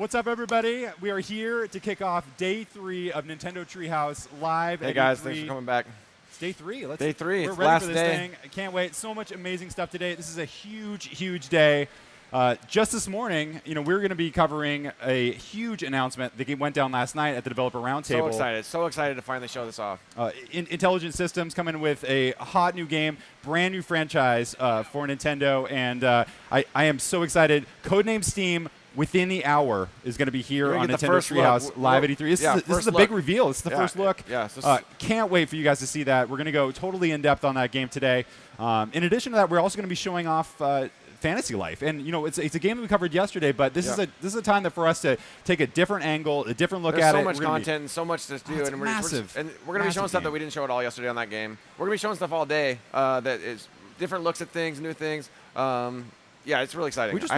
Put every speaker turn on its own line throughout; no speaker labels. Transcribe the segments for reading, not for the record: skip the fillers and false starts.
What's up, everybody? We are here to kick off day 3 of Nintendo Treehouse live.
Hey guys, thanks for coming back.
It's day 3.
Day 3.
We're
It's
ready
last
for this
day.
thing. I can't wait. So much amazing stuff today. This is a huge, huge day. Just this morning, we're going to be covering a huge announcement that went down last night at the Developer Roundtable.
So excited to finally show this off.
Intelligent Systems coming with a hot new game, brand new franchise for Nintendo, and I am so excited. Codename Steam. Within the hour is going to be here on Nintendo Treehouse Live 83. This is a big reveal. This is the first look.
Yeah,
can't wait for you guys to see that. We're going to go totally in depth on that game today. In addition to that, we're also going to be showing off Fantasy Life, and it's a game that we covered yesterday. But this is a time for us to take a different angle, a different look at it.
There's so much content, and so much to do,
and massive.
We're going to be showing stuff that we didn't show at all yesterday on that game. We're going to be showing stuff all day that is different looks at things, new things. Yeah, it's really exciting.
We've just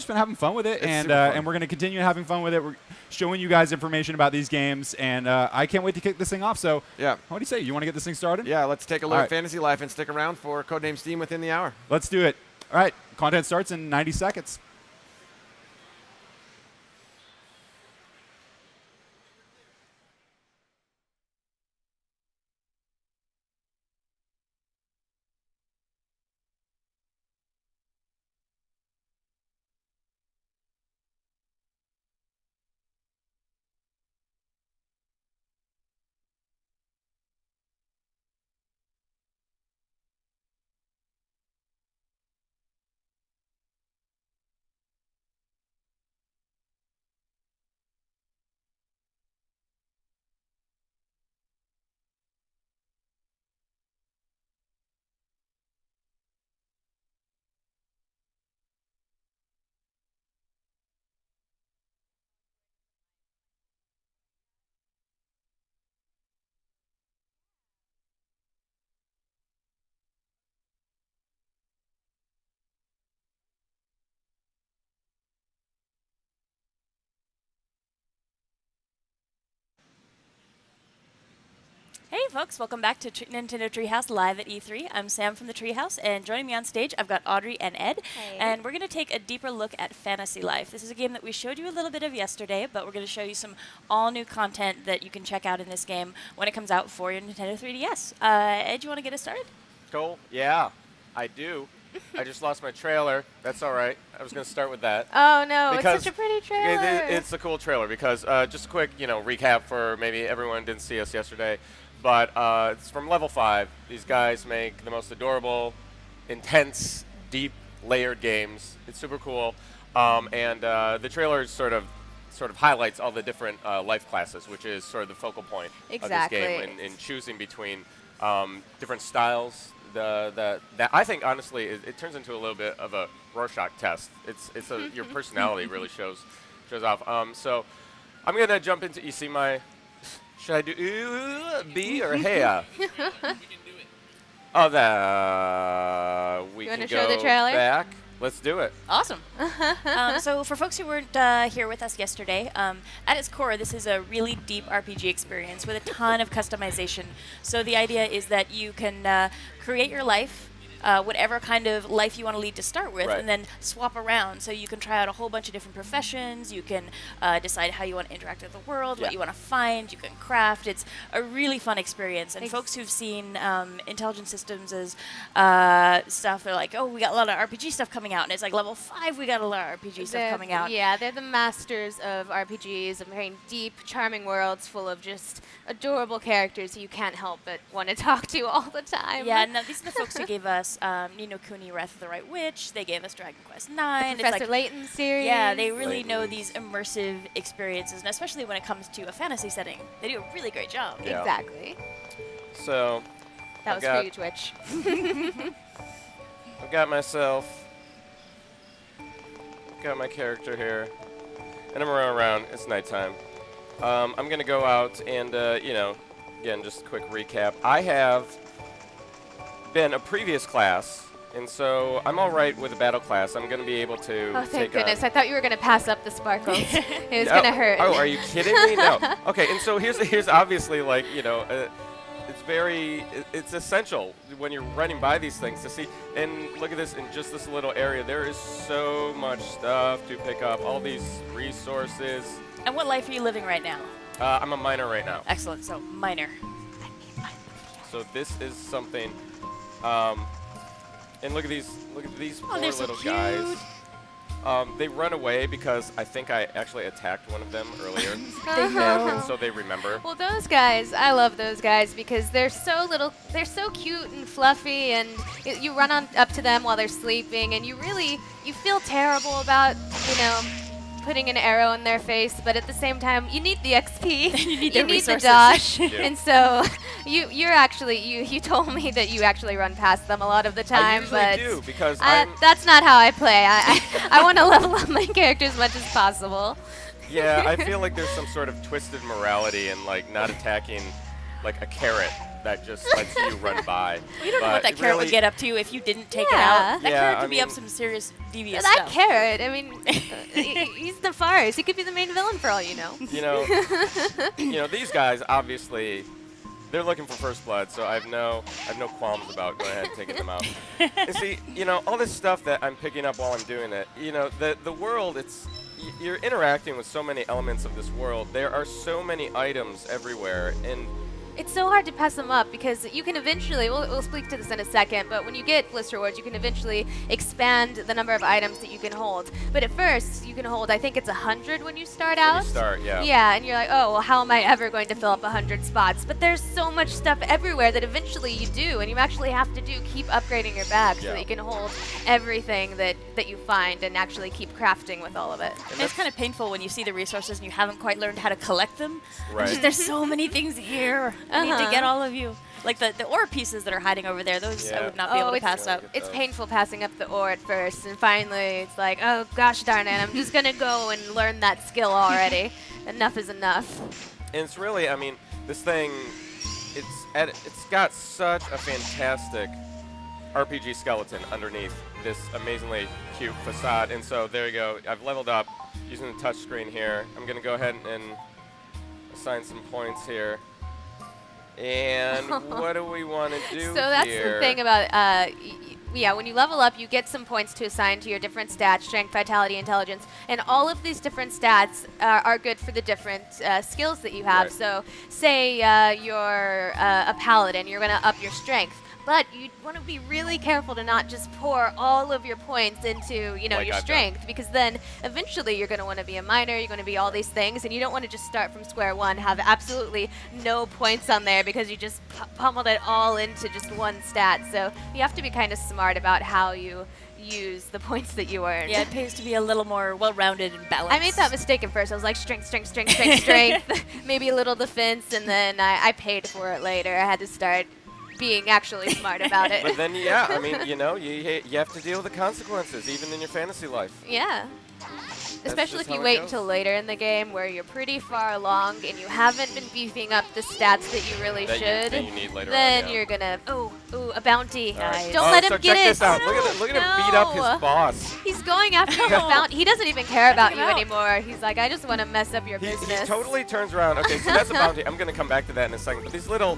been having fun with it, and we're going to continue having fun with it. We're showing you guys information about these games, and I can't wait to kick this thing off. So,
yeah,
what do you say? You want to get this thing started?
Yeah, let's take a look at Fantasy Life and stick around for Codename Steam within the hour.
Let's do it. All right, content starts in 90 seconds.
Hey folks, welcome back to Nintendo Treehouse Live at E3. I'm Sam from the Treehouse, and joining me on stage, I've got Audrey and Ed.
Hey.
And we're going to take a deeper look at Fantasy Life. This is a game that we showed you a little bit of yesterday, but we're going to show you some all-new content that you can check out in this game when it comes out for your Nintendo 3DS. Ed, you want to get us started?
Cool. Yeah, I do. I just lost my trailer. That's all right. I was going to start with that.
Oh no,
because
it's such a pretty trailer.
It's a cool trailer because just a quick, recap for maybe everyone didn't see us yesterday. But it's from Level 5. These guys make the most adorable, intense, deep, layered games. It's super cool. And the trailer sort of highlights all the different life classes, which is sort of the focal point of this game, and choosing between different styles. That I think, honestly, it turns into a little bit of a Rorschach test. Your personality really shows off. So I'm going to jump into, you see my... Should I do B or hey? We can do it. Oh, we can go
show the trailer?
Back. Let's do it.
Awesome. So for folks who weren't here with us yesterday, at its core, this is a really deep RPG experience with a ton of customization. So the idea is that you can create your life, whatever kind of life you want to lead to start with, and then swap around. So you can try out a whole bunch of different professions. You can decide how you want to interact with the world, what you want to find. You can craft. It's a really fun experience. And folks who've seen Intelligent Systems' stuff, they're like, oh, we got a lot of RPG stuff coming out. And it's like level 5, we got a lot of RPG stuff coming out.
Yeah, they're the masters of RPGs, of very deep, charming worlds full of just adorable characters who you can't help but want to talk to all the time.
Yeah, no, these are the folks who gave us Ni no Kuni: Wrath of the Right Witch. They gave us Dragon Quest IX.
Professor Layton series.
Yeah, they really know these immersive experiences, and especially when it comes to a fantasy setting, they do a really great job.
Yeah.
Exactly.
So
that was for you, Twitch.
I've got my character here, and I'm running around. It's nighttime. I'm gonna go out and again, just a quick recap. I have been a previous class, and so I'm all right with a battle class. I'm going to be able to
Oh, thank goodness. I thought you were going to pass up the sparkles. It was going to hurt.
Oh, are you kidding me? No. Okay, and so here's obviously, like, it's essential when you're running by these things to see. And look at this, in just this little area, there is so much stuff to pick up, all these resources.
And what life are you living right now?
I'm a miner right now.
Excellent. So miner.
So this is something, and look at these poor
they're so
little
cute.
guys. They run away because I think I actually attacked one of them earlier, and so they remember.
Well, those guys, I love those guys because they're so little, they're so cute and fluffy, and you run on up to them while they're sleeping, and you feel terrible about, putting an arrow in their face, but at the same time, you need the XP,
you need
the
resources.
dosh,
Yeah.
and so you told me that you actually run past them a lot of the time,
I usually
but
do because
that's not how I play. I want to level up my character as much as possible.
Yeah, I feel like there's some sort of twisted morality in like not attacking like a carrot that just lets you run by.
We don't know what that carrot would get up to if you didn't take it
Yeah.
out. That
Yeah,
carrot
I
could be up
mean-
some serious devious
That
stuff.
carrot, I mean, he's the farce. He could be the main villain for all you know.
These guys obviously they're looking for first blood, so I have no qualms about going ahead and taking them out. And see, all this stuff that I'm picking up while I'm doing it, the world, you're interacting with so many elements of this world. There are so many items everywhere, and
It's so hard to pass them up because you can eventually, we'll speak to this in a second, but when you get Bliss Rewards, you can eventually expand the number of items that you can hold. But at first, you can hold, I think it's 100 when you start
when
out.
you start, yeah.
Yeah, and you're like, oh, well, how am I ever going to fill up 100 spots? But there's so much stuff everywhere that eventually you do, and you actually have to keep upgrading your bag so
Yeah.
that you can hold everything that you find and actually keep crafting with all of it.
And it's kind of painful when you see the resources and you haven't quite learned how to collect them.
Right.
Just, there's so many things here. I need to get all of you. Like the ore pieces that are hiding over there, those I
Yeah.
would not be able to
it's,
pass up.
It's painful passing up the ore at first, and finally it's like, oh gosh darn it, I'm just gonna go and learn that skill already. Enough is enough.
And it's really, I mean, this thing, it's got such a fantastic RPG skeleton underneath this amazingly cute facade. And so there you go. I've leveled up using the touch screen here. I'm going to go ahead and assign some points here. And what do we want to do
So that's
here?
the thing about, when you level up, you get some points to assign to your different stats, strength, vitality, intelligence, and all of these different stats are good for the different skills that you have.
Right.
So say you're a paladin, you're going to up your strength. But you want to be really careful to not just pour all of your points into,
Like
your
I've done.
strength, because then eventually you're going to want to be a miner, you're going to be all these things, and you don't want to just start from square one, have absolutely no points on there because you just pummeled it all into just one stat. So you have to be kind of smart about how you use the points that you earn.
Yeah, it pays to be a little more well-rounded and balanced.
I made that mistake at first. I was like, strength, strength, maybe a little defense, and then I paid for it later. I had to start being actually smart about it.
But then, yeah, I mean, you have to deal with the consequences, even in your fantasy life.
Yeah. Especially
just
if you
how it
wait
goes.
until later in the game where you're pretty far along and you haven't been beefing up the stats that you really
That
should.
you need later
then
on, yeah.
you're gonna a bounty.
All right.
Don't let him
so
get
check
it.
this out. Look at him beat up
No.
his boss.
He's going after your bounty. He doesn't even care about
Take
you
him out.
anymore. He's like, I just want to mess up your
He
business.
totally turns around. Okay, so that's a bounty. I'm gonna come back to that in a second. But these little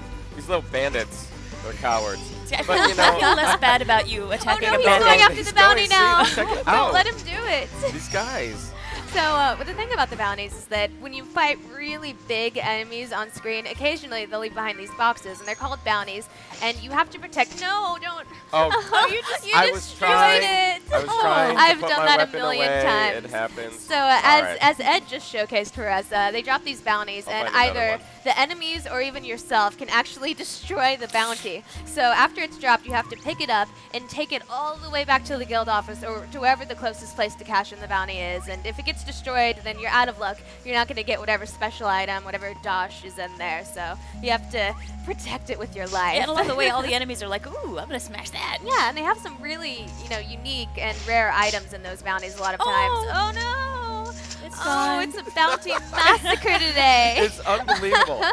bandits, they're cowards.
See, I
But,
feel,
you know-
I feel less bad about you
Oh
attacking
no,
a
he's
bandit.
going after
He's
the bounty
going, see,
now.
check it
Don't
out.
let him do it.
These guys.
So, but the thing about the bounties is that when you fight really big enemies on screen, occasionally they'll leave behind these boxes, and they're called bounties, and you have to protect. No, don't.
Oh,
you
I was
destroyed
trying.
it.
I was trying to
I've
put
done
my
that a
weapon
million
away.
times.
It happens.
So
All right.
as Ed just showcased for us, they drop these bounties,
I'll
and
find another
either
one.
the enemies or even yourself can actually destroy the bounty. So after it's dropped, you have to pick it up and take it all the way back to the guild office or to wherever the closest place to cash in the bounty is. And if it gets destroyed, then you're out of luck. You're not going to get whatever special item, whatever dosh is in there. So you have to protect it with your life.
Yeah, and along the way, all the enemies are like, ooh, I'm going to smash that.
Yeah, and they have some really, unique and rare items in those bounties a lot of times. Oh no!
It's
Oh,
gone.
it's a bounty massacre today.
It's unbelievable.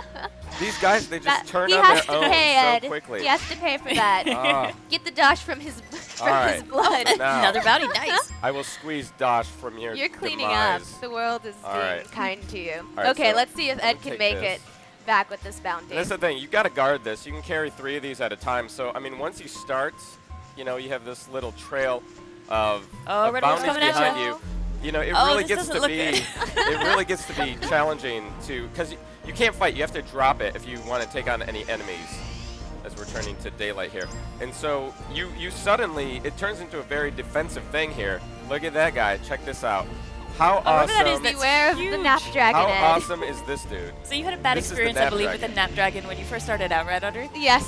These guys, they just turn
he
on
has
their
to
own
pay,
so
Ed.
quickly.
He has to pay for that.
Ah,
Get the dosh from his
All right.
his blood.
now,
Another bounty, nice.
I will squeeze Dosh from your
You're cleaning
demise.
up. The world is
All
being
right.
kind to you.
All right,
okay,
so
let's see if
I'm
Ed
gonna
can
take
make
this.
it back with this bounty.
And that's the thing. You got to guard this. You can carry 3 of these at a time. So I mean, once you start, you know, you have this little trail of
Red Wolf's
bounties
coming at
behind
ya.
you. You know, it
Oh,
really
this
gets
doesn't
to
look
be
good.
it really gets to be challenging to because you can't fight. You have to drop it if you want to take on any enemies. As we're turning to daylight here, and so you suddenly it turns into a very defensive thing here. Look at that guy. Check this out. How
Oh, whatever that is,
awesome!
that's
Beware of the
huge.
Napdragon
How
Ed.
awesome is this dude?
So you had a bad
This is the
experience, I believe, with the
Napdragon.
Napdragon when you first started out, right, Audrey?
Yes,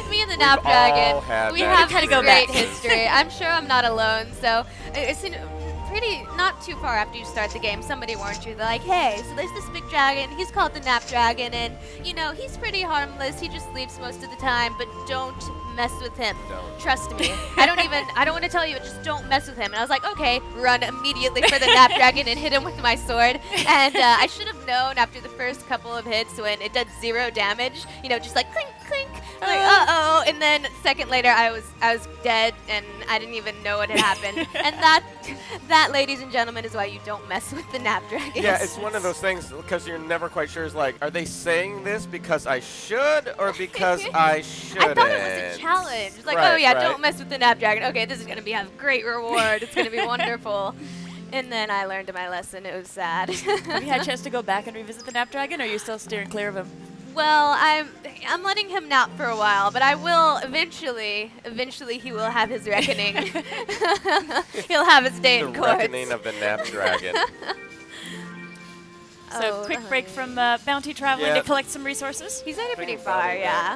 me and the
We've all
Napdragon,
had
we
that
have
Gotta go
great
back.
history. I'm sure I'm not alone. So it's pretty not too far after you start the game. Somebody warned you. They're like, hey, so there's this big dragon. He's called the Napdragon, and you know he's pretty harmless. He just sleeps most of the time, but don't mess with him.
Don't.
Trust me. I don't want to tell you, but just don't mess with him. And I was like, okay, run immediately for the Napdragon and hit him with my sword. And I should have known after the first couple of hits when it did 0 damage, you know, just like clink, clink. I'm like, uh-oh. And then a second later, I was dead, and I didn't even know what had happened. And that, ladies and gentlemen, is why you don't mess with the Napdragon.
Yeah, it's one of those things because you're never quite sure. Is like, are they saying this because I should or because I shouldn't?
I thought it was a challenge. It's like,
Right,
oh yeah,
right.
don't mess with the Napdragon. Okay, this is gonna be a great reward. It's gonna be wonderful. And then I learned my lesson. It was sad.
Have you had a chance to go back and revisit the Napdragon, or are you still steering clear of him?
Well, I'm letting him nap for a while, but I will eventually he will have his reckoning. He'll have his day
The
in court.
reckoning of the Napdragon.
So quick break from bounty traveling
Yeah.
to collect some resources.
He's already pretty
Think
far,
about it,
yeah.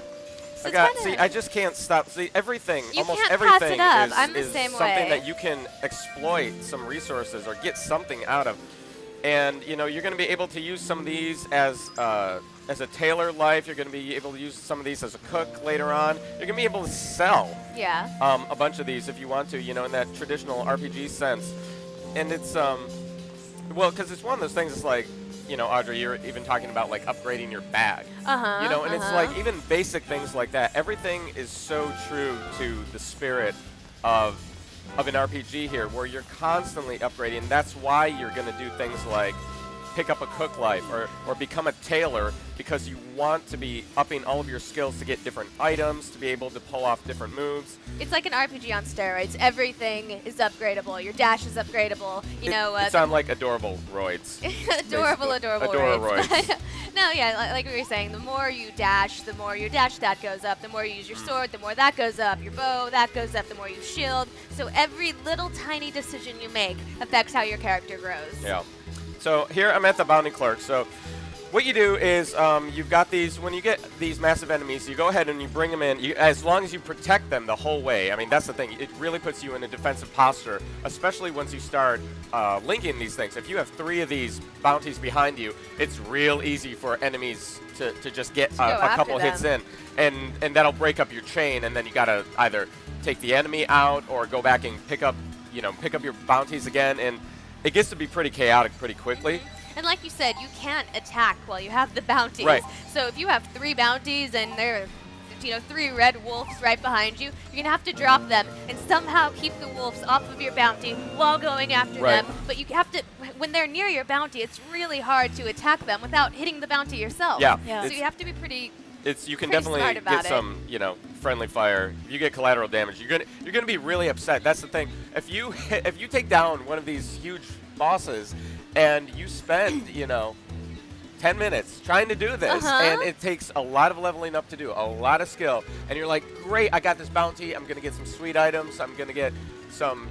So
I
it's kinda-
see. I just can't stop. See, everything,
You
almost
can't pass
everything
it up.
is,
I'm the
is
same
something
way.
that you can exploit some resources or get something out of. And you know, you're going to be able to use some of these as a tailor life. You're going to be able to use some of these as a cook later on. You're going to be able to sell
Yeah.
a bunch of these if you want to, you know, in that traditional RPG sense. And it's well, because it's one of those things. It's like, you know, Audrey, you're even talking about like upgrading your bag. You know, and it's like even basic things like that. Everything is so true to the spirit of an RPG here, where you're constantly upgrading. That's why you're going to do things like pick up a cook life or become a tailor, because you want to be upping all of your skills to get different items, to be able to pull off different moves.
It's like an RPG on steroids. Everything is upgradable. Your dash is upgradable. You know,
It sound like adorable roids.
adorable
basically.
roids. No, yeah, like we were saying, the more you dash, the more your dash stat goes up. The more you use your sword, the more that goes up. Your bow, that goes up. The more you shield. So every little tiny decision you make affects how your character grows.
Yeah. So here I'm at the bounty clerk. So what you do is you've got these, when you get these massive enemies, you go ahead and you bring them in, as long as you protect them the whole way. I mean, that's the thing. It really puts you in a defensive posture, especially once you start linking these things. If you have 3 of these bounties behind you, it's real easy for enemies to just get
go
a
after
couple
them.
hits in, and that'll break up your chain, and then you got to either take the enemy out or go back and pick up your bounties again, and it gets to be pretty chaotic pretty quickly.
And like you said, you can't attack while you have the bounties.
Right.
So if you have 3 bounties and there are 3 red wolves right behind you, you're going to have to drop them and somehow keep the wolves off of your bounty while going after
Right.
them. But you have to, when they're near your bounty, it's really hard to attack them without hitting the bounty yourself.
Yeah.
Yeah.
So
It's-
you have to be pretty...
You can
pretty
definitely
smart about
get
it.
some, friendly fire. If you get collateral damage, you're gonna be really upset. That's the thing. If you take down one of these huge bosses, and you spend 10 minutes trying to do this, and it takes a lot of leveling up to do, a lot of skill, and you're like, great, I got this bounty. I'm gonna get some sweet items. I'm gonna get some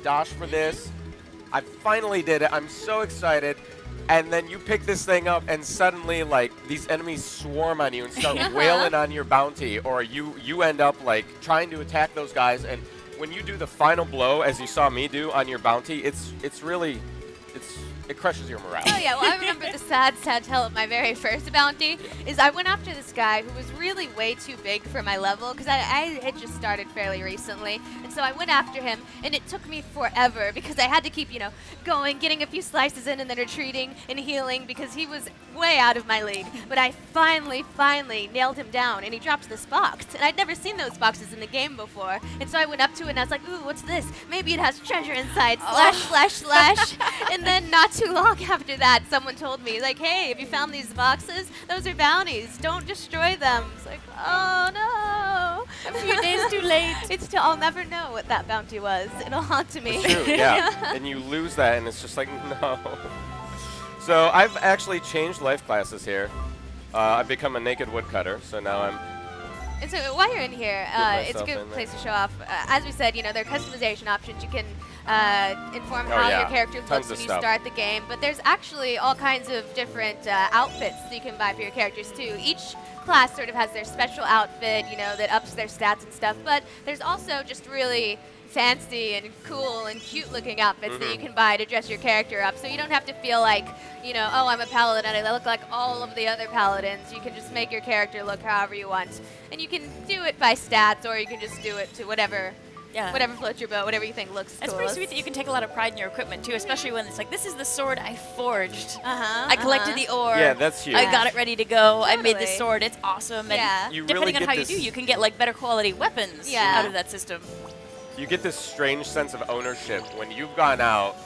dosh for this. I finally did it. I'm so excited. And then you pick this thing up, and suddenly, like, these enemies swarm on you and start wailing on your bounty, or you end up, like, trying to attack those guys. And when you do the final blow, as you saw me do on your bounty, it crushes your morale.
Oh yeah, well I remember the sad tale of my very first bounty is I went after this guy who was really way too big for my level because I had just started fairly recently, and so I went after him, and it took me forever because I had to keep going, getting a few slices in and then retreating and healing because he was way out of my league. But I finally nailed him down, and he dropped this box, and I'd never seen those boxes in the game before, and so I went up to it and I was like, ooh, what's this? Maybe it has treasure inside, slash, and then not too long after that, someone told me, like, hey, if you found these boxes, those are bounties. Don't destroy them. It's like, oh no.
A few days too late.
I'll never know what that bounty was. It'll haunt me.
It's true, yeah. And you lose that, and it's just like, no. So I've actually changed life classes here. I've become a naked woodcutter, so now I'm...
And so while you're in here, it's a
myself
good
in
place to show off. As we said, there are customization options. You can inform
Oh,
how
yeah.
your character
Tons
looks
of
when you
stuff.
start the game, but there's actually all kinds of different outfits that you can buy for your characters too. Each class sort of has their special outfit, that ups their stats and stuff, but there's also just really fancy and cool and cute looking outfits that you can buy to dress your character up, so you don't have to feel like, oh, I'm a paladin and I look like all of the other paladins. You can just make your character look however you want, and you can do it by stats, or you can just do it to whatever floats your boat, whatever you think looks
It's
cool.
pretty sweet that you can take a lot of pride in your equipment too, especially when it's like, this is the sword I forged.
Uh-huh,
I collected the ore.
Yeah, that's huge.
I got it ready to go. I made this
Totally.
sword. It's awesome.
Yeah.
And
You
depending
really
on
get
how you
this-
do, you can get like better quality weapons
Yeah.
out of that system.
You get this strange sense of ownership when you've gone out,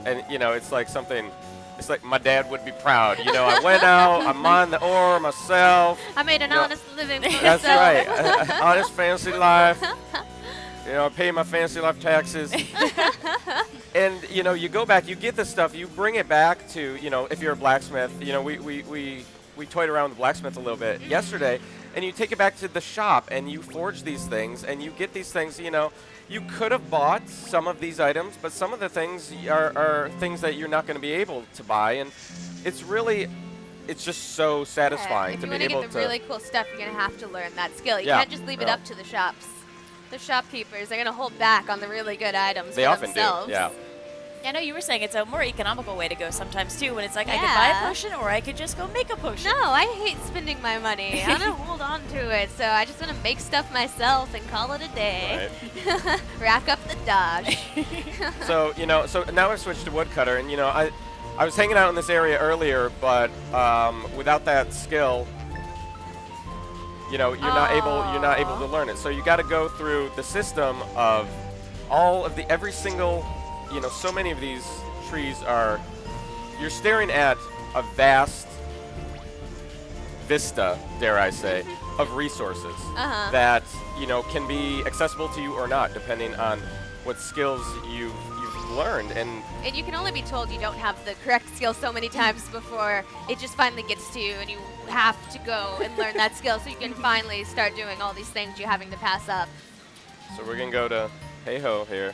and it's like something. It's like my dad would be proud. I went out, I mined the ore myself.
I made an
Yeah.
honest living for
That's
myself.
right. Honest fancy life. I pay my fancy life taxes. And you go back, you get this stuff, you bring it back to if you're a blacksmith. We toyed around with the blacksmith a little bit yesterday, and you take it back to the shop and you forge these things and you get these things. You could have bought some of these items, but some of the things are things that you're not going to be able to buy, and it's just so satisfying
If
to
you
be
want to
able
get
to.
the really cool stuff, you're going to have to learn that skill. You
Yeah.
can't just leave it
Yeah.
up to the shops. The shopkeepers are going to hold back on the really good items
They
for
often
themselves.
do. Yeah.
Yeah, I know you were saying it's a more economical way to go sometimes too, when it's like I could
Yeah.
buy a potion or I could just go make a potion.
No, I hate spending my money. I want to hold on to it, so I just want to make stuff myself and call it a day.
Right.
Rack up the Dodge.
So so now I've switched to woodcutter, and I was hanging out in this area earlier, but without that skill, you're not able to learn it. So you got to go through the system of every single, so many of these trees you're staring at a vast vista, dare I say, of resources that can be accessible to you or not, depending on what skills you've learned. And
And you can only be told you don't have the correct skill so many times before it just finally gets to you, and you have to go and learn that skill so you can finally start doing all these things you're having to pass up.
so we're gonna go to Hey Ho here.